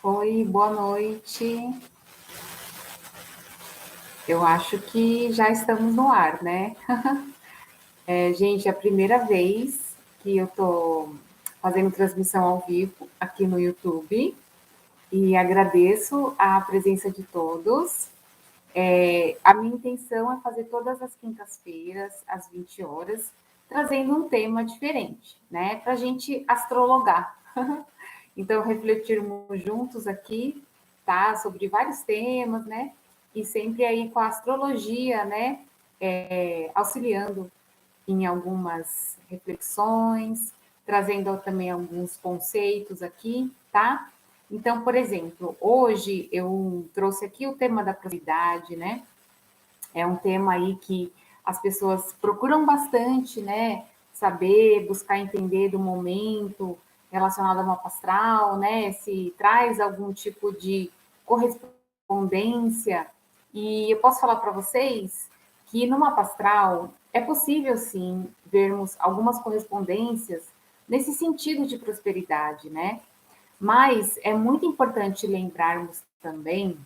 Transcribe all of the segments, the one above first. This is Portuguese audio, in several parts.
Oi, boa noite. Eu acho que já estamos no ar, né? Gente, é a primeira vez que eu estou fazendo transmissão ao vivo aqui no YouTube e agradeço a presença de todos. A minha intenção é fazer todas as quintas-feiras, às 20 horas, trazendo um tema diferente, né? Para a gente astrologar. Então, refletirmos juntos aqui, tá? Sobre vários temas, né? E sempre aí com a astrologia, né? Auxiliando em algumas reflexões, trazendo também alguns conceitos aqui, tá? Então, por exemplo, hoje eu trouxe aqui o tema da prosperidade, né? É um tema aí que as pessoas procuram bastante, né? Saber, buscar entender do momento relacionado ao mapa astral, né? Se traz algum tipo de correspondência. E eu posso falar para vocês que no mapa astral é possível, sim, vermos algumas correspondências nesse sentido de prosperidade, né? Mas é muito importante lembrarmos também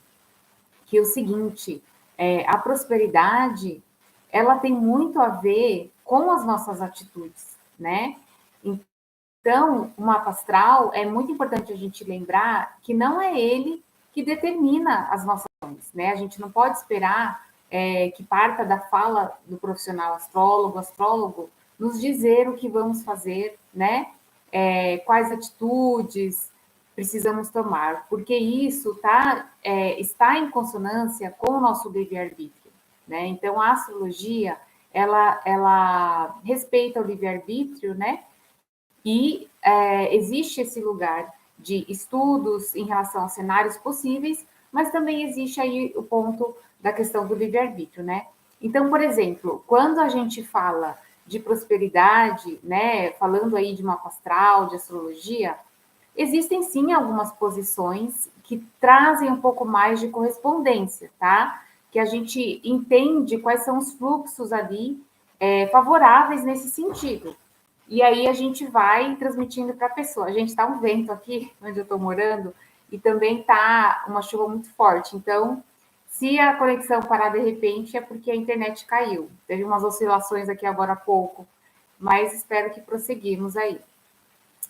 que é o seguinte, a prosperidade, ela tem muito a ver com as nossas atitudes, né? Então, o mapa astral é muito importante a gente lembrar que não é ele que determina as nossas ações, né? A gente não pode esperar que parta da fala do profissional astrólogo, nos dizer o que vamos fazer, né? Quais atitudes precisamos tomar, porque isso está em consonância com o nosso livre-arbítrio, né? Então, a astrologia, ela respeita o livre-arbítrio, né? E existe esse lugar de estudos em relação a cenários possíveis, mas também existe aí o ponto da questão do livre-arbítrio, né? Então, por exemplo, quando a gente fala de prosperidade, né, falando aí de mapa astral, de astrologia, existem sim algumas posições que trazem um pouco mais de correspondência, tá? Que a gente entende quais são os fluxos ali favoráveis nesse sentido. E aí a gente vai transmitindo para a pessoa. A gente está um vento aqui, onde eu estou morando, e também está uma chuva muito forte. Então, se a conexão parar de repente, é porque a internet caiu. Teve umas oscilações aqui agora há pouco, mas espero que prosseguimos aí.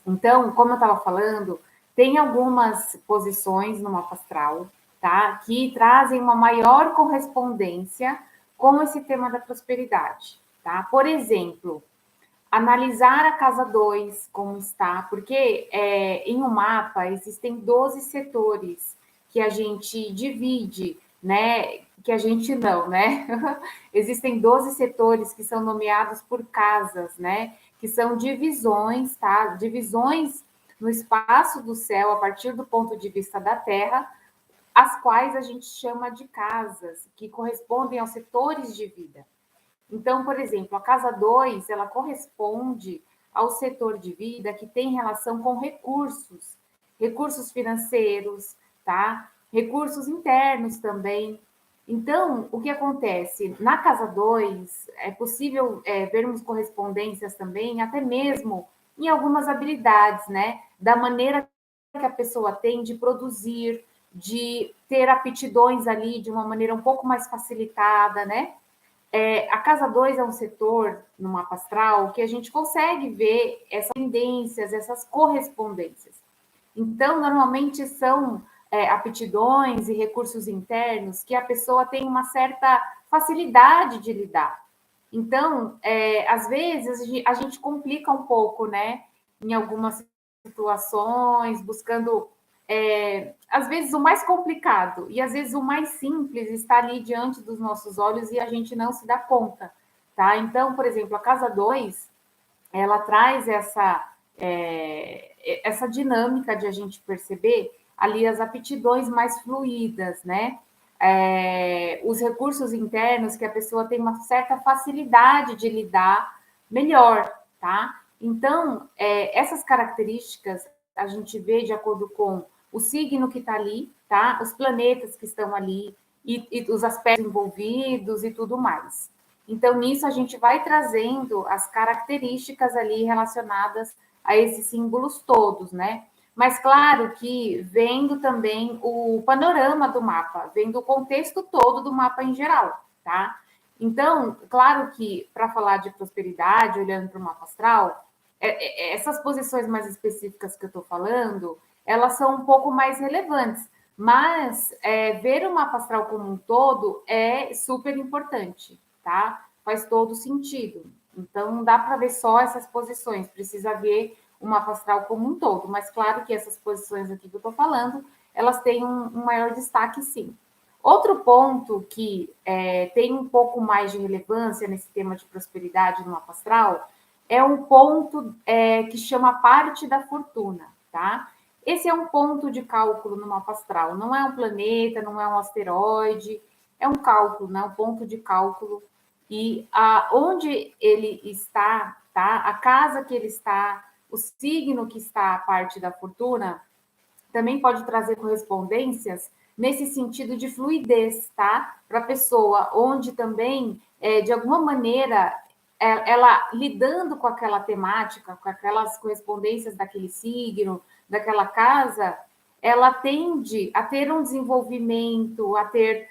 Então, como eu estava falando, tem algumas posições no mapa astral, tá? Que trazem uma maior correspondência com esse tema da prosperidade, tá? Por exemplo, analisar a casa 2 como está, porque em um mapa existem 12 setores que a gente divide, né? Que a gente não, né? Existem 12 setores que são nomeados por casas, né? Que são divisões, tá? Divisões no espaço do céu a partir do ponto de vista da Terra, as quais a gente chama de casas, que correspondem aos setores de vida. Então, por exemplo, a casa 2 ela corresponde ao setor de vida que tem relação com recursos, recursos financeiros, tá? Recursos internos também. Então, o que acontece? Na casa 2 é possível vermos correspondências também, até mesmo em algumas habilidades, né? Da maneira que a pessoa tem de produzir, de ter aptidões ali de uma maneira um pouco mais facilitada, né? A casa 2 é um setor no mapa astral que a gente consegue ver essas tendências, essas correspondências. Então, normalmente são aptidões e recursos internos que a pessoa tem uma certa facilidade de lidar. Então, às vezes, a gente complica um pouco, né? Em algumas situações, buscando, às vezes, o mais complicado e, às vezes, o mais simples está ali diante dos nossos olhos e a gente não se dá conta, tá? Então, por exemplo, a casa 2 ela traz essa dinâmica de a gente perceber ali as aptidões mais fluídas, né? Os recursos internos que a pessoa tem uma certa facilidade de lidar melhor, tá? Então, essas características a gente vê de acordo com o signo que está ali, tá? Os planetas que estão ali e os aspectos envolvidos e tudo mais. Então, nisso, a gente vai trazendo as características ali relacionadas a esses símbolos todos, né? Mas claro que vendo também o panorama do mapa, vendo o contexto todo do mapa em geral, tá? Então, claro que para falar de prosperidade, olhando para o mapa astral, essas posições mais específicas que eu estou falando, elas são um pouco mais relevantes, mas ver o mapa astral como um todo é super importante, tá? Faz todo sentido. Então, não dá para ver só essas posições, precisa ver o mapa astral como um todo, mas claro que essas posições aqui que eu estou falando, elas têm um maior destaque, sim. Outro ponto que tem um pouco mais de relevância nesse tema de prosperidade no mapa astral é um ponto que chama parte da fortuna, tá? Esse é um ponto de cálculo no mapa astral, não é um planeta, não é um asteroide, é um cálculo, né? Um ponto de cálculo. E onde ele está, tá? A casa que ele está, o signo que está a parte da fortuna, também pode trazer correspondências nesse sentido de fluidez, tá? Para a pessoa, onde também, de alguma maneira, ela lidando com aquela temática, com aquelas correspondências daquele signo, daquela casa, ela tende a ter um desenvolvimento, a ter,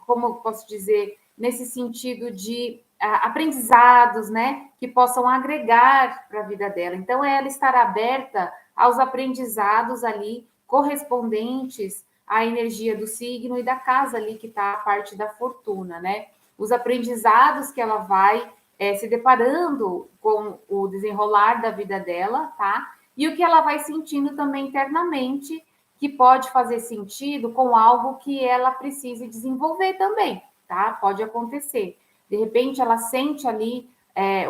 como eu posso dizer, nesse sentido de aprendizados, né, que possam agregar para a vida dela. Então, é ela estar aberta aos aprendizados ali correspondentes à energia do signo e da casa ali que está a parte da fortuna, né? Os aprendizados que ela vai se deparando com o desenrolar da vida dela, tá? E o que ela vai sentindo também internamente, que pode fazer sentido com algo que ela precise desenvolver também, tá? Pode acontecer. De repente, ela sente ali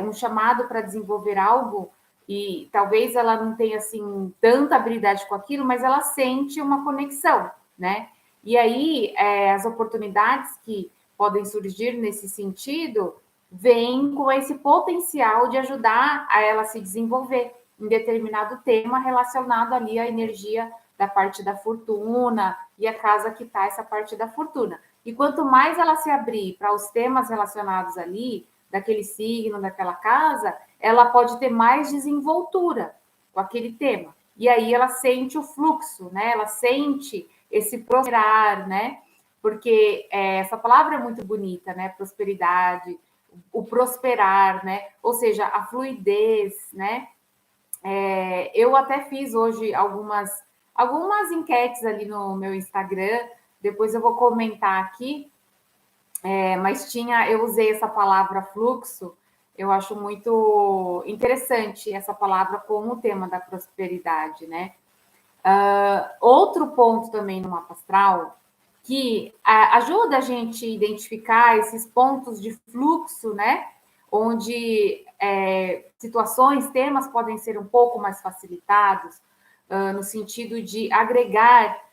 um chamado para desenvolver algo e talvez ela não tenha assim tanta habilidade com aquilo, mas ela sente uma conexão, né? E aí as oportunidades que podem surgir nesse sentido vêm com esse potencial de ajudar a ela se desenvolver em determinado tema relacionado ali à energia da parte da fortuna e a casa que está essa parte da fortuna. E quanto mais ela se abrir para os temas relacionados ali, daquele signo, daquela casa, ela pode ter mais desenvoltura com aquele tema. E aí ela sente o fluxo, né? Ela sente esse prosperar, né? Porque essa palavra é muito bonita, né? Prosperidade, o prosperar, né? Ou seja, a fluidez, né? Eu até fiz hoje algumas enquetes ali no meu Instagram, depois eu vou comentar aqui, mas eu usei essa palavra fluxo, eu acho muito interessante essa palavra como tema da prosperidade, né? Outro ponto também no mapa astral que ajuda a gente a identificar esses pontos de fluxo, né? Onde situações, temas podem ser um pouco mais facilitados, no sentido de agregar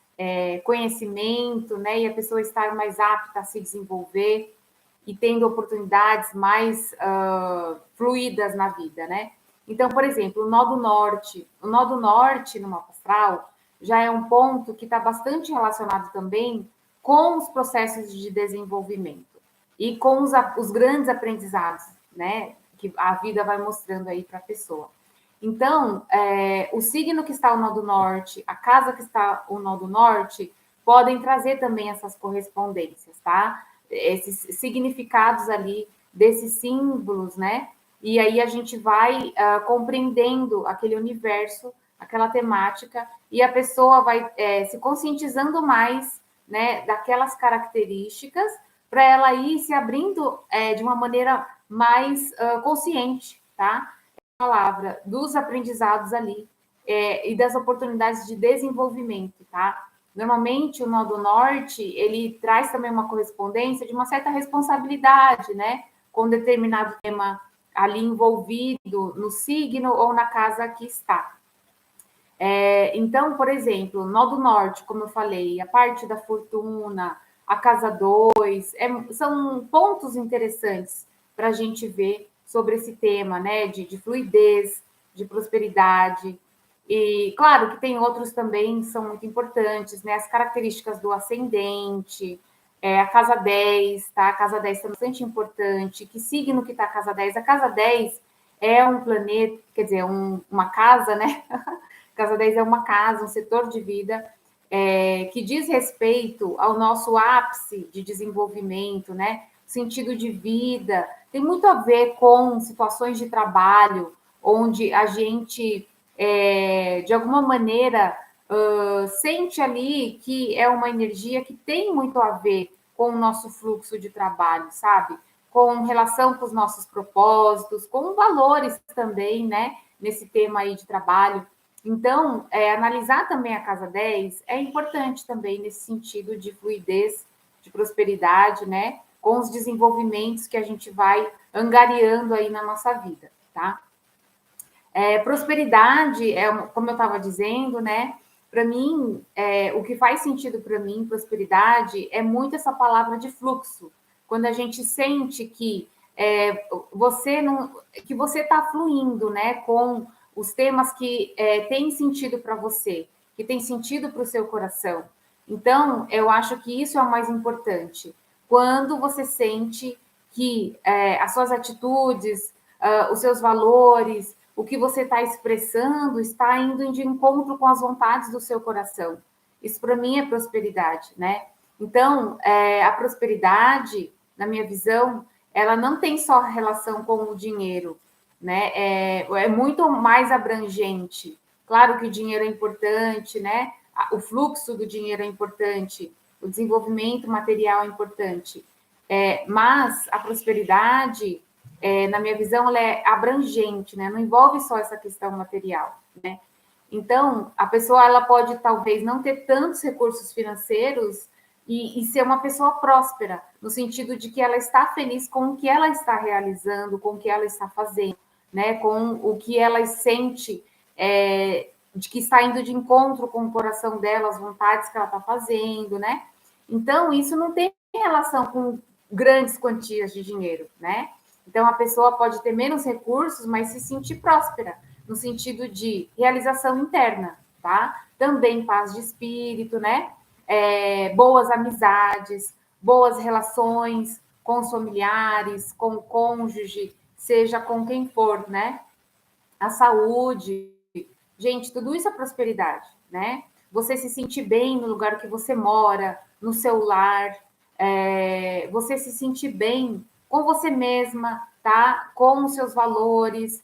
conhecimento, né? E a pessoa estar mais apta a se desenvolver e tendo oportunidades mais fluídas na vida, né? Então, por exemplo, o nó do norte no mapa astral já é um ponto que está bastante relacionado também com os processos de desenvolvimento e com os grandes aprendizados, né? Que a vida vai mostrando aí para a pessoa. Então, o signo que está o nó do norte, a casa que está o nó do norte, podem trazer também essas correspondências, tá? Esses significados ali desses símbolos, né? E aí a gente vai compreendendo aquele universo, aquela temática, e a pessoa vai se conscientizando mais, né, daquelas características para ela ir se abrindo de uma maneira mais consciente, tá? Palavra dos aprendizados ali e das oportunidades de desenvolvimento, tá? Normalmente o nó do norte ele traz também uma correspondência de uma certa responsabilidade, né? Com determinado tema ali envolvido no signo ou na casa que está. Então, por exemplo, nó do norte, como eu falei, a parte da fortuna, a casa 2, são pontos interessantes para a gente ver sobre esse tema, né? De fluidez, de prosperidade. E claro que tem outros também que são muito importantes, né? As características do ascendente, a casa 10, tá? A casa 10 é bastante importante. Que signo que está a casa 10? A casa 10 é um planeta, quer dizer, uma casa, né? Casa 10 é uma casa, um setor de vida que diz respeito ao nosso ápice de desenvolvimento, né? Sentido de vida, tem muito a ver com situações de trabalho, onde a gente, de alguma maneira, sente ali que é uma energia que tem muito a ver com o nosso fluxo de trabalho, sabe? Com relação com os nossos propósitos, com valores também, né? Nesse tema aí de trabalho. Então, analisar também a Casa 10 é importante também nesse sentido de fluidez, de prosperidade, né? Com os desenvolvimentos que a gente vai angariando aí na nossa vida, tá? Prosperidade, como eu estava dizendo, né? Para mim, o que faz sentido para mim, prosperidade, é muito essa palavra de fluxo. Quando a gente sente que você não, que você está fluindo, né, com os temas que têm sentido para você, que tem sentido para o seu coração. Então, eu acho que isso é o mais importante. Quando você sente que as suas atitudes, os seus valores, o que você está expressando está indo de encontro com as vontades do seu coração. Isso, para mim, é prosperidade, né? Então, a prosperidade, na minha visão, ela não tem só relação com o dinheiro, né? É muito mais abrangente. Claro que o dinheiro é importante, né? O fluxo do dinheiro é importante, o desenvolvimento material é importante, mas a prosperidade, na minha visão, ela é abrangente, né? Não envolve só essa questão material, né? Então, a pessoa ela pode talvez não ter tantos recursos financeiros e ser uma pessoa próspera, no sentido de que ela está feliz com o que ela está realizando, com o que ela está fazendo, né? Com o que ela sente de que está indo de encontro com o coração dela, as vontades que ela está fazendo, né? Então, isso não tem relação com grandes quantias de dinheiro, né? Então, a pessoa pode ter menos recursos, mas se sentir próspera, no sentido de realização interna, tá? Também paz de espírito, né? Boas amizades, boas relações com os familiares, com o cônjuge, seja com quem for, né? A saúde. Gente, tudo isso é prosperidade, né? Você se sentir bem no lugar que você mora, no seu lar, você se sentir bem com você mesma, tá? Com os seus valores,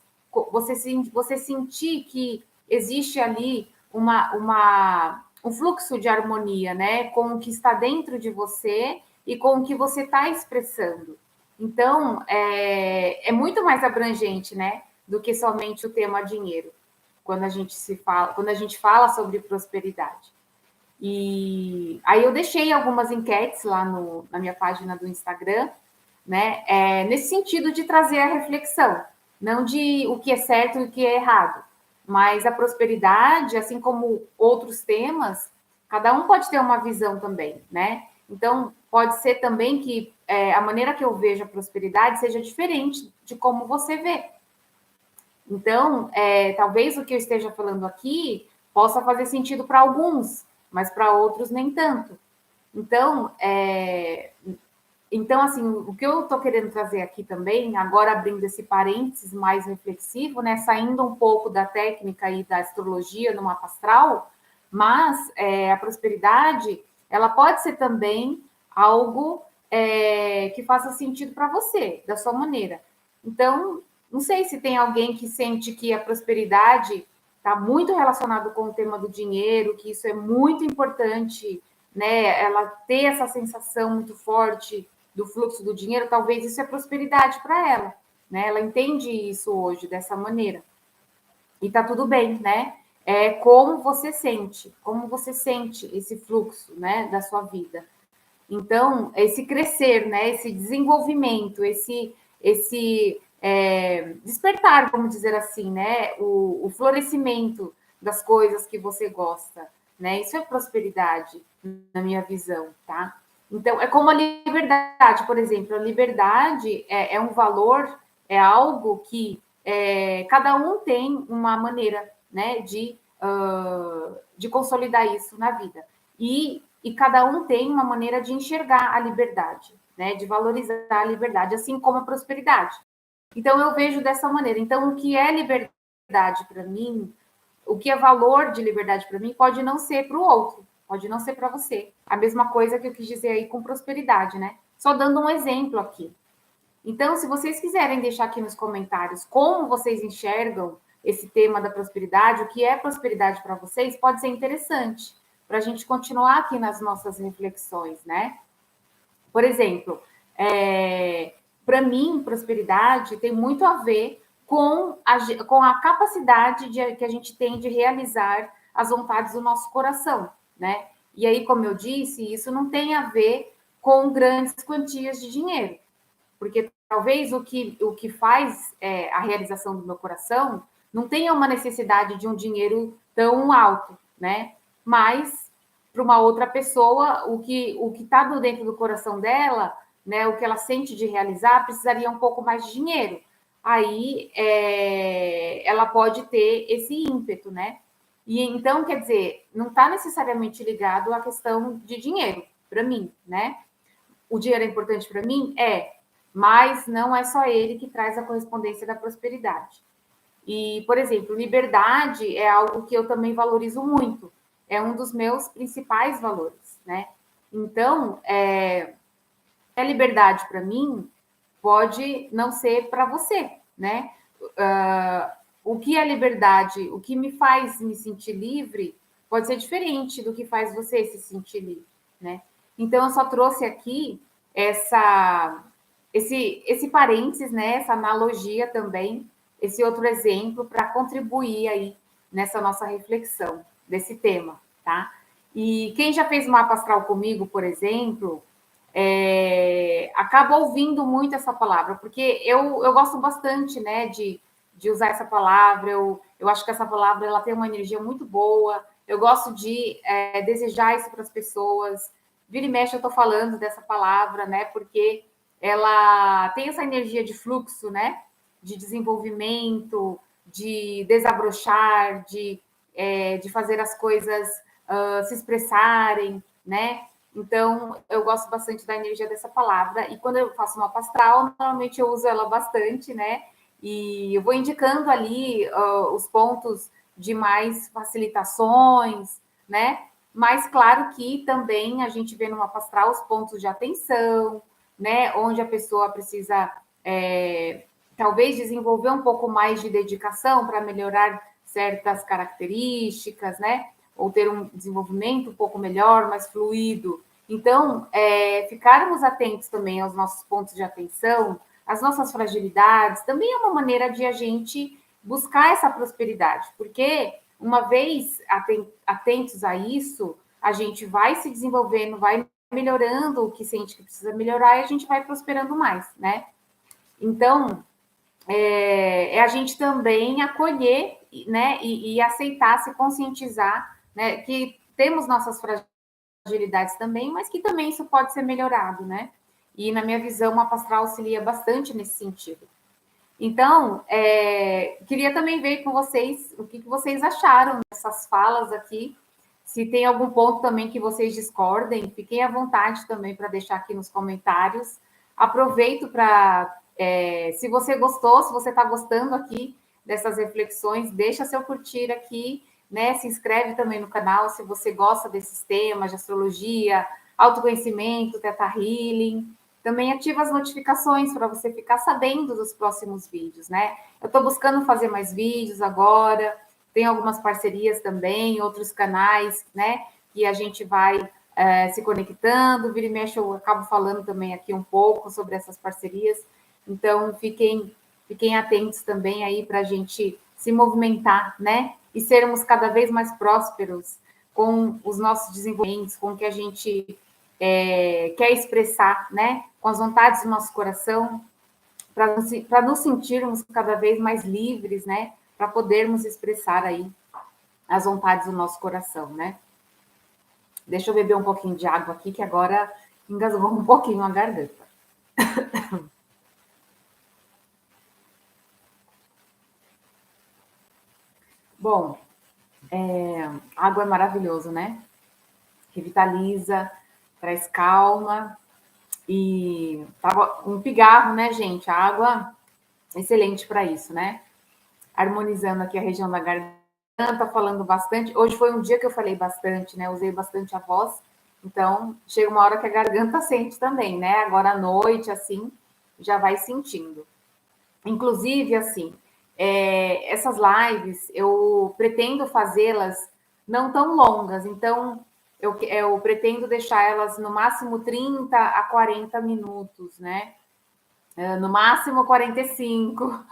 você sentir que existe ali um fluxo de harmonia, né? Com o que está dentro de você e com o que você está expressando. Então, é muito mais abrangente, né? Do que somente o tema dinheiro, quando a gente fala sobre prosperidade. E aí eu deixei algumas enquetes lá na minha página do Instagram, né? Nesse sentido de trazer a reflexão, não de o que é certo e o que é errado, mas a prosperidade, assim como outros temas, cada um pode ter uma visão também, né? Então, pode ser também que a maneira que eu vejo a prosperidade seja diferente de como você vê. Então, talvez o que eu esteja falando aqui possa fazer sentido para alguns, mas para outros nem tanto. Então, assim, o que eu estou querendo trazer aqui também, agora abrindo esse parênteses mais reflexivo, né, saindo um pouco da técnica e da astrologia no mapa astral, mas a prosperidade, ela pode ser também algo que faça sentido para você, da sua maneira. Então, não sei se tem alguém que sente que a prosperidade está muito relacionado com o tema do dinheiro, que isso é muito importante, né? Ela ter essa sensação muito forte do fluxo do dinheiro, talvez isso é prosperidade para ela, né? Ela entende isso hoje dessa maneira. E tá tudo bem, né? É como você sente esse fluxo, né, da sua vida. Então, esse crescer, né, esse desenvolvimento, esse despertar, vamos dizer assim, né, o florescimento das coisas que você gosta, né? Isso é prosperidade, na minha visão, tá? Então, é como a liberdade, por exemplo. A liberdade é um valor, é algo que cada um tem uma maneira, né, de consolidar isso na vida. E cada um tem uma maneira de enxergar a liberdade, né, de valorizar a liberdade, assim como a prosperidade. Então, eu vejo dessa maneira. Então, o que é liberdade para mim, o que é valor de liberdade para mim pode não ser para o outro, pode não ser para você. A mesma coisa que eu quis dizer aí com prosperidade, né? Só dando um exemplo aqui. Então, se vocês quiserem deixar aqui nos comentários como vocês enxergam esse tema da prosperidade, o que é prosperidade para vocês, pode ser interessante para a gente continuar aqui nas nossas reflexões, né? Por exemplo, para mim, prosperidade tem muito a ver com a capacidade que a gente tem de realizar as vontades do nosso coração, né? E aí, como eu disse, isso não tem a ver com grandes quantias de dinheiro, porque talvez o que faz a realização do meu coração não tenha uma necessidade de um dinheiro tão alto, né? Mas para uma outra pessoa, o que está dentro do coração dela, né, o que ela sente de realizar, precisaria um pouco mais de dinheiro. Aí ela pode ter esse ímpeto, né? E então, quer dizer, não está necessariamente ligado à questão de dinheiro, para mim, né? O dinheiro é importante para mim? Mas não é só ele que traz a correspondência da prosperidade. E, por exemplo, liberdade é algo que eu também valorizo muito. É um dos meus principais valores, né? Então, a liberdade para mim pode não ser para você, né? O que é liberdade, o que me faz me sentir livre, pode ser diferente do que faz você se sentir livre, né? Então, eu só trouxe aqui esse parênteses, né? Essa analogia também, esse outro exemplo para contribuir aí nessa nossa reflexão desse tema, tá? E quem já fez mapa astral comigo, por exemplo, acaba ouvindo muito essa palavra, porque eu gosto bastante, né, de usar essa palavra, eu acho que essa palavra ela tem uma energia muito boa, eu gosto de desejar isso para as pessoas, vira e mexe eu estou falando dessa palavra, né, porque ela tem essa energia de fluxo, né, de desenvolvimento, de desabrochar, de fazer as coisas se expressarem, né, então, eu gosto bastante da energia dessa palavra. E quando eu faço uma astral, normalmente eu uso ela bastante, né? E eu vou indicando ali os pontos de mais facilitações, né? Mas claro que também a gente vê no mapa astral os pontos de atenção, né? Onde a pessoa precisa talvez desenvolver um pouco mais de dedicação para melhorar certas características, né? Ou ter um desenvolvimento um pouco melhor, mais fluido. Então, ficarmos atentos também aos nossos pontos de atenção, às nossas fragilidades, também é uma maneira de a gente buscar essa prosperidade, porque uma vez atentos a isso, a gente vai se desenvolvendo, vai melhorando o que sente que precisa melhorar e a gente vai prosperando mais, né? Então, a gente também acolher, né, e aceitar, se conscientizar, né, que temos nossas fragilidades também, mas que também isso pode ser melhorado, né? E na minha visão, o mapa astral auxilia bastante nesse sentido. Então, queria também ver com vocês o que vocês acharam dessas falas aqui. Se tem algum ponto também que vocês discordem, fiquem à vontade também para deixar aqui nos comentários. Aproveito para, se você gostou, se você está gostando aqui dessas reflexões, deixa seu curtir aqui, né? Se inscreve também no canal se você gosta desses temas de astrologia, autoconhecimento, Theta Healing. Também ativa as notificações para você ficar sabendo dos próximos vídeos, né? Eu estou buscando fazer mais vídeos agora, tem algumas parcerias também, outros canais, né? Que a gente vai se conectando, vira e mexe, eu acabo falando também aqui um pouco sobre essas parcerias. Então, fiquem atentos também aí para a gente se movimentar, né? E sermos cada vez mais prósperos com os nossos desenvolvimentos, com o que a gente quer expressar, né? Com as vontades do nosso coração, para nos sentirmos cada vez mais livres, né? Para podermos expressar aí as vontades do nosso coração, né? Deixa eu beber um pouquinho de água aqui, que agora engasgou um pouquinho a garganta. Bom, água é maravilhoso, né? Revitaliza, traz calma e um pigarro, né, gente? A água excelente para isso, né? Harmonizando aqui a região da garganta falando bastante. Hoje foi um dia que eu falei bastante, né? Usei bastante a voz. Então, chega uma hora que a garganta sente também, né? Agora à noite, assim, já vai sentindo. Inclusive, assim, essas lives eu pretendo fazê-las não tão longas, então eu pretendo deixar elas no máximo 30 a 40 minutos, né? No máximo 45.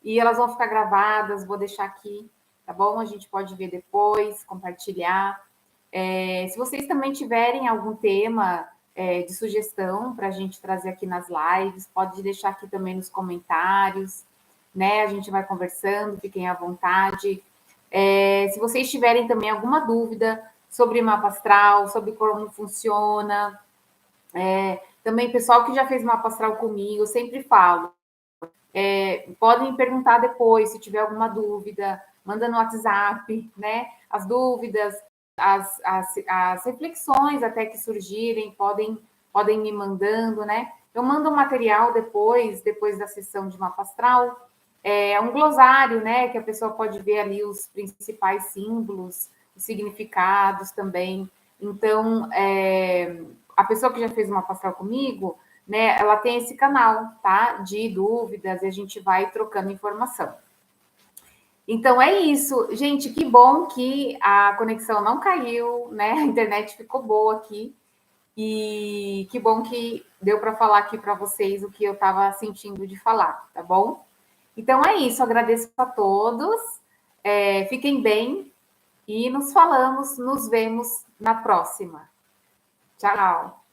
E elas vão ficar gravadas, vou deixar aqui, tá bom? A gente pode ver depois, compartilhar. Se vocês também tiverem algum tema de sugestão para a gente trazer aqui nas lives, pode deixar aqui também nos comentários, né? A gente vai conversando, fiquem à vontade. Se vocês tiverem também alguma dúvida sobre mapa astral, sobre como funciona, também pessoal que já fez mapa astral comigo, eu sempre falo, podem perguntar depois, se tiver alguma dúvida, manda no WhatsApp, né? As dúvidas, as reflexões até que surgirem, podem me mandando, né? Eu mando um material depois da sessão de mapa astral, um glossário, né? Que a pessoa pode ver ali os principais símbolos, os significados também. Então, a pessoa que já fez uma mapa astral comigo, né, ela tem esse canal, tá? De dúvidas, e a gente vai trocando informação. Então é isso, gente. Que bom que a conexão não caiu, né? A internet ficou boa aqui. E que bom que deu para falar aqui para vocês o que eu estava sentindo de falar, tá bom? Então é isso, agradeço a todos, fiquem bem e nos falamos, nos vemos na próxima. Tchau!